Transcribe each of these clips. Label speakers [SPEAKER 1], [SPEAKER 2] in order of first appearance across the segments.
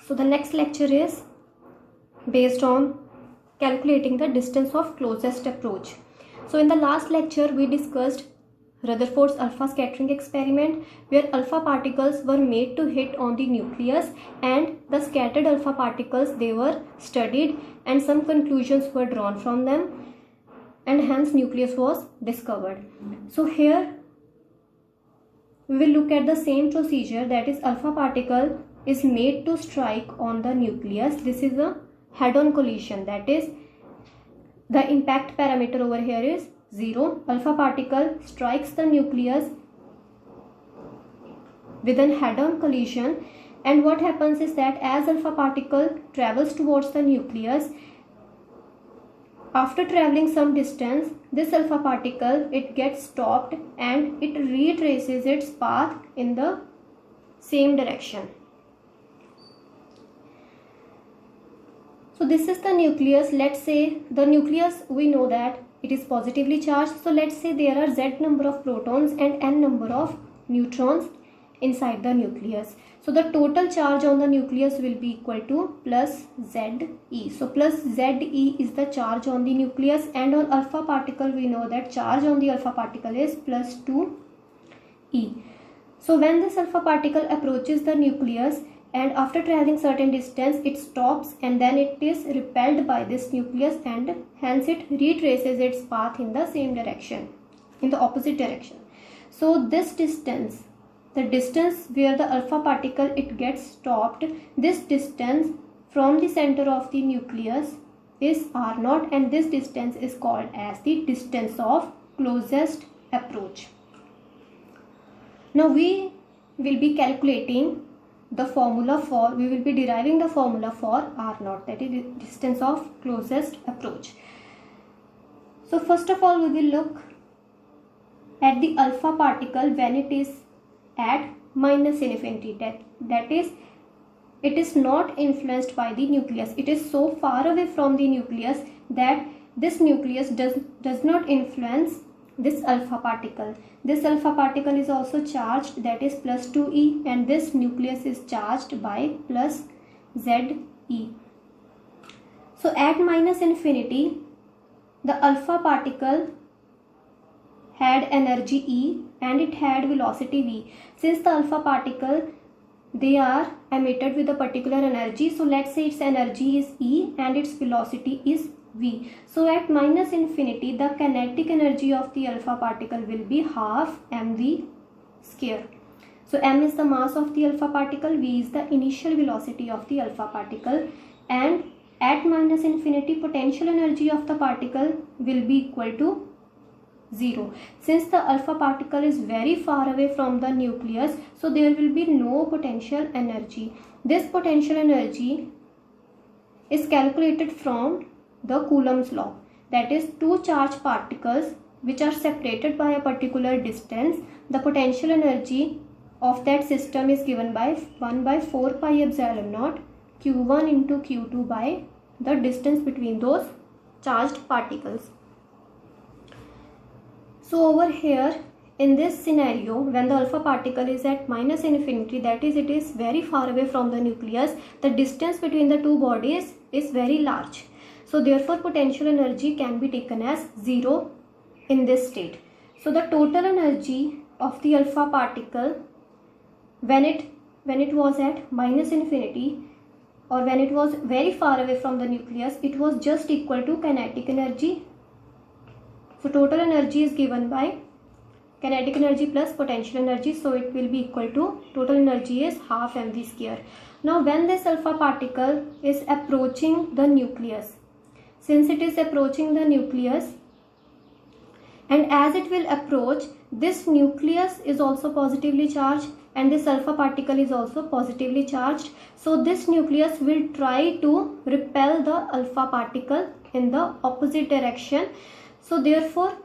[SPEAKER 1] So the next lecture is based on calculating the distance of closest approach. So in the last lecture we discussed Rutherford's alpha scattering experiment, where alpha particles were made to hit on the nucleus, and the scattered alpha particles, they were studied and some conclusions were drawn from them, and hence nucleus was discovered. So here we will look at the same procedure, that is alpha particle is made to strike on the nucleus. This is a head-on collision, that is the impact parameter over here is 0. Alpha particle strikes the nucleus with an head-on collision, and what happens is that as alpha particle travels towards the nucleus, after traveling some distance, this alpha particle, it gets stopped and it retraces its path in the same direction. So this is the nucleus. Let's say the nucleus, we know that it is positively charged. So let's say there are Z number of protons and N number of neutrons inside the nucleus. So the total charge on the nucleus will be equal to plus Ze. So plus Ze is the charge on the nucleus, and on alpha particle we know that charge on the alpha particle is plus 2e. So when this alpha particle approaches the nucleus, and after traveling certain distance it stops, and then it is repelled by this nucleus, and hence it retraces its path in the same direction, in the opposite direction. So this distance, the distance where the alpha particle it gets stopped, this distance from the center of the nucleus is r0, and this distance is called as the distance of closest approach. Now we will be calculating the formula for, we will be deriving the formula for r0, that is distance of closest approach. So first of all we will look at the alpha particle when it is at minus infinity, that is it is not influenced by the nucleus. It is so far away from the nucleus that this nucleus does not influence this alpha particle. This alpha particle is also charged, that is plus 2e, and this nucleus is charged by plus Ze. So at minus infinity the alpha particle had energy E and it had velocity v. Since the alpha particle, they are emitted with a particular energy, so let's say its energy is E and its velocity is v. So at minus infinity the kinetic energy of the alpha particle will be half mv square. So m is the mass of the alpha particle, v is the initial velocity of the alpha particle, and at minus infinity potential energy of the particle will be equal to 0. Since the alpha particle is very far away from the nucleus, so there will be no potential energy. This potential energy is calculated from the Coulomb's law, that is two charged particles which are separated by a particular distance, the potential energy of that system is given by 1 by 4 pi epsilon naught q1 into q2 by the distance between those charged particles. So over here in this scenario, when the alpha particle is at minus infinity, that is it is very far away from the nucleus, the distance between the two bodies is very large. So therefore potential energy can be taken as 0 in this state. So the total energy of the alpha particle when it was at minus infinity, or when it was very far away from the nucleus, it was just equal to kinetic energy. So total energy is given by kinetic energy plus potential energy, so it will be equal to, total energy is half mv square. Now when this alpha particle is approaching the nucleus, since it is approaching the nucleus, and as it will approach, this nucleus is also positively charged and this alpha particle is also positively charged, so this nucleus will try to repel the alpha particle in the opposite direction. So therefore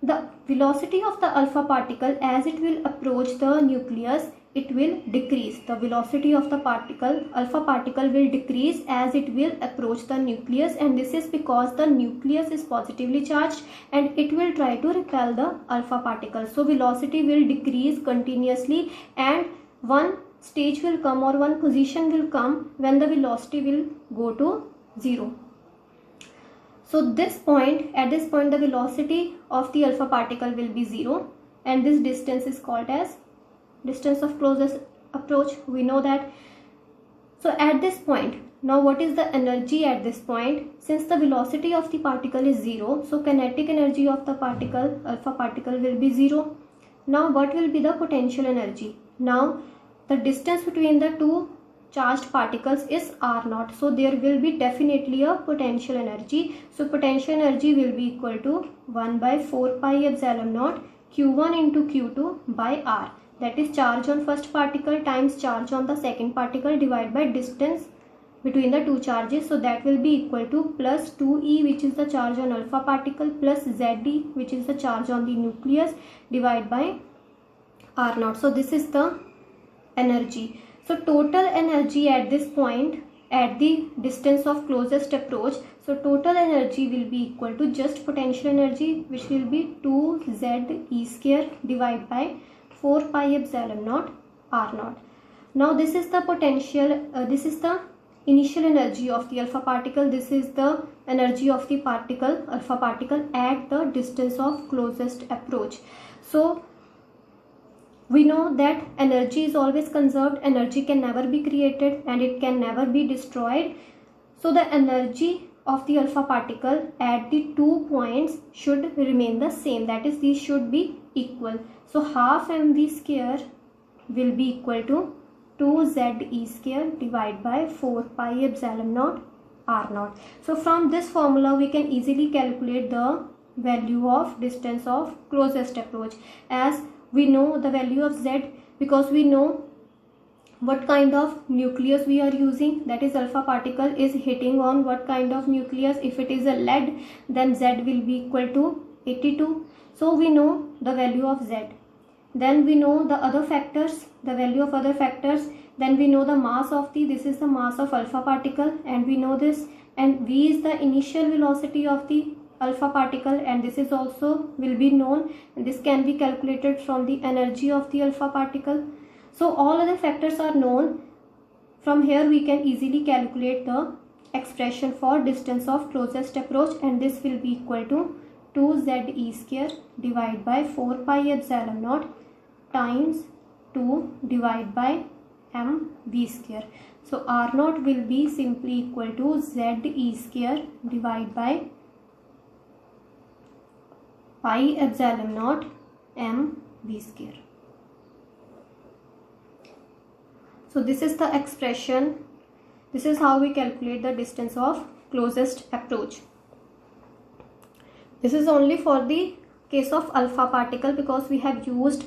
[SPEAKER 1] the velocity of the alpha particle as it will approach the nucleus, it will decrease. The velocity of the alpha particle will decrease as it will approach the nucleus, and this is because the nucleus is positively charged and it will try to repel the alpha particle. So velocity will decrease continuously, and one stage will come or one position will come when the velocity will go to 0. So at this point the velocity of the alpha particle will be 0, and this distance is called as distance of closest approach. We know that. So at this point, now what is the energy at this point? Since the velocity of the particle is 0, so kinetic energy of the particle, alpha particle, will be 0. Now what will be the potential energy? Now the distance between the two charged particles is r0, so there will be definitely a potential energy. So potential energy will be equal to 1 by 4 pi epsilon naught q1 into q2 by r, that is charge on first particle times charge on the second particle divided by distance between the two charges. So that will be equal to plus 2e, which is the charge on alpha particle, plus ze, which is the charge on the nucleus, divided by r0. So this is the energy. So total energy at this point at the distance of closest approach, so total energy will be equal to just potential energy, which will be 2ze square divided by 4 pi epsilon naught r0. Now this is the potential, this is the initial energy of the alpha particle, this is the energy of the particle, alpha particle, at the distance of closest approach. So we know that energy is always conserved, energy can never be created and it can never be destroyed. So the energy of the alpha particle at the 2 points should remain the same, that is these should be equal. So half mv square will be equal to 2ze square divided by 4 pi epsilon naught r0. So from this formula we can easily calculate the value of distance of closest approach, as we know the value of z because we know what kind of nucleus we are using, that is alpha particle is hitting on what kind of nucleus. If it is a lead, then z will be equal to 82. So we know the value of z. Then we know the other factors, the value of other factors. Then we know the mass of the, this is the mass of alpha particle and we know this, and v is the initial velocity of the alpha particle and this is also will be known, and this can be calculated from the energy of the alpha particle. So all other factors are known. From here we can easily calculate the expression for distance of closest approach, and this will be equal to 2ze square divided by 4 pi epsilon naught times 2 divided by mv square. So r0 will be simply equal to ze square divided by pi epsilon naught mv square. So this is the expression, this is how we calculate the distance of closest approach. This is only for the case of alpha particle because we have used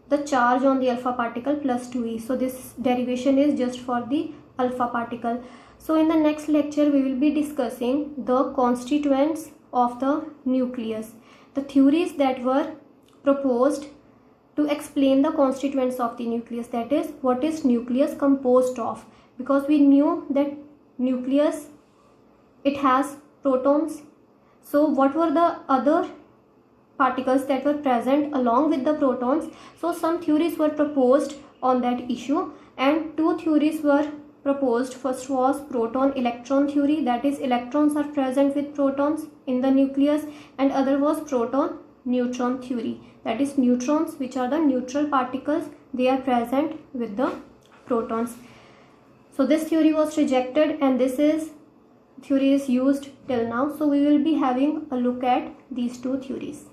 [SPEAKER 1] the charge on the alpha particle plus 2e. So this derivation is just for the alpha particle. So in the next lecture we will be discussing the constituents of the nucleus, the theories that were proposed to explain the constituents of the nucleus, that is what is nucleus composed of, because we knew that nucleus, it has protons. So what were the other particles that were present along with the protons? So some theories were proposed on that issue, and two theories were proposed. First was proton electron theory, that is electrons are present with protons in the nucleus, and other was proton neutron theory, that is neutrons, which are the neutral particles, they are present with the protons. So this theory was rejected and this is theory is used till now. So we will be having a look at these two theories.